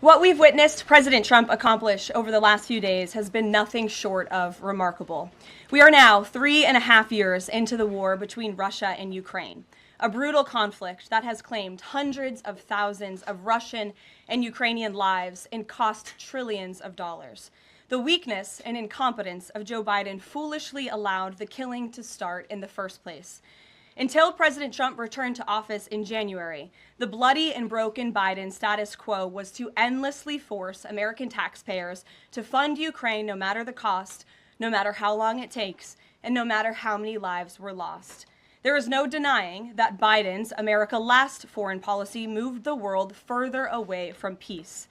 What we've witnessed President Trump accomplish over the last few days has been nothing short of remarkable. We are now 3.5 years into the war between Russia and Ukraine, a brutal conflict that has claimed hundreds of thousands of Russian and Ukrainian lives and cost trillions of dollars. The weakness and incompetence of Joe Biden foolishly allowed the killing to start in the first place. Until President Trump returned to office in January, the bloody and broken Biden status quo was to endlessly force American taxpayers to fund Ukraine no matter the cost, no matter how long it takes, and no matter how many lives were lost. There is no denying that Biden's America Last foreign policy moved the world further away from peace.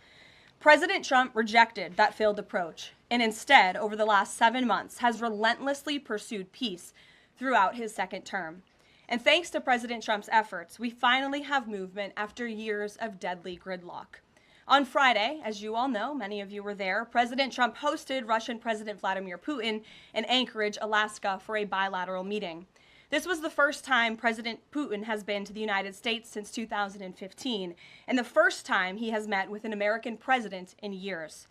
President Trump rejected that failed approach and instead, over the last 7 months, has relentlessly pursued peace throughout his second term. And thanks to President Trump's efforts, we finally have movement after years of deadly gridlock. On Friday, as you all know, many of you were there, President Trump hosted Russian President Vladimir Putin in Anchorage, Alaska, for a bilateral meeting. This was the first time President Putin has been to the United States since 2015, and the first time he has met with an American president in years.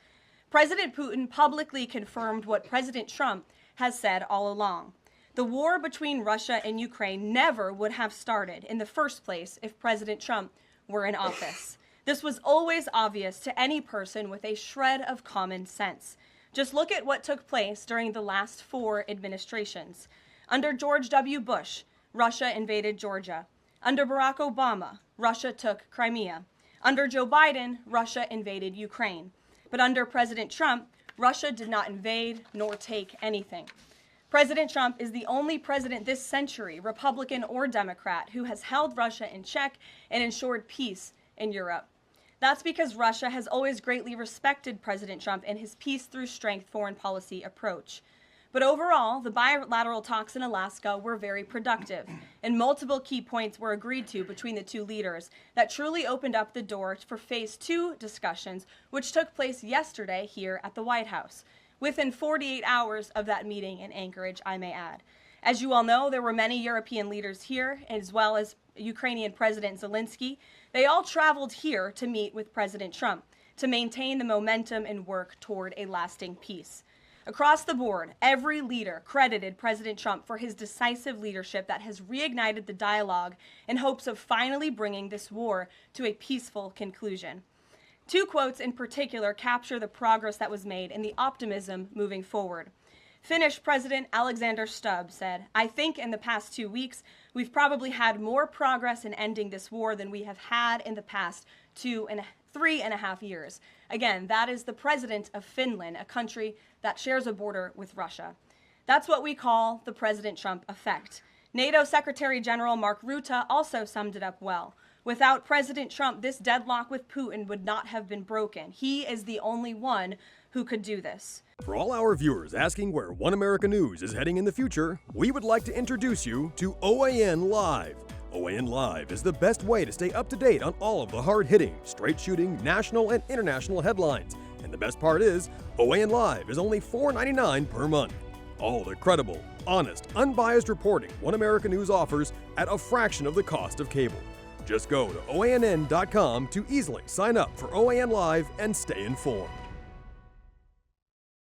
President Putin publicly confirmed what President Trump has said all along. The war between Russia and Ukraine never would have started in the first place if President Trump were in office. This was always obvious to any person with a shred of common sense. Just look at what took place during the last 4 administrations. Under George W. Bush, Russia invaded Georgia. Under Barack Obama, Russia took Crimea. Under Joe Biden, Russia invaded Ukraine. But under President Trump, Russia did not invade nor take anything. President Trump is the only president this century, Republican or Democrat, who has held Russia in check and ensured peace in Europe. That's because Russia has always greatly respected President Trump and his peace through strength foreign policy approach. But overall, the bilateral talks in Alaska were very productive, and multiple key points were agreed to between the two leaders that truly opened up the door for Phase 2 discussions, which took place yesterday here at the White House. Within 48 hours of that meeting in Anchorage, I may add. As you all know, there were many European leaders here, as well as Ukrainian President Zelensky. They all traveled here to meet with President Trump to maintain the momentum and work toward a lasting peace. Across the board, every leader credited President Trump for his decisive leadership that has reignited the dialogue in hopes of finally bringing this war to a peaceful conclusion. 2 quotes in particular capture the progress that was made and the optimism moving forward. Finnish President Alexander Stubb said, "I think in the past 2 weeks, we've probably had more progress in ending this war than we have had in the past 3.5 years. Again, that is the president of Finland, a country that shares a border with Russia. That's what we call the President Trump effect. NATO Secretary General Mark Rutte also summed it up well. Without President Trump, this deadlock with Putin would not have been broken. He is the only one who could do this." For all our viewers asking where One America News is heading in the future, we would like to introduce you to OAN Live. OAN Live is the best way to stay up to date on all of the hard-hitting, straight-shooting, national and international headlines. And the best part is, OAN Live is only $4.99 per month. All the credible, honest, unbiased reporting One America News offers at a fraction of the cost of cable. Just go to OANN.com to easily sign up for OAN Live and stay informed.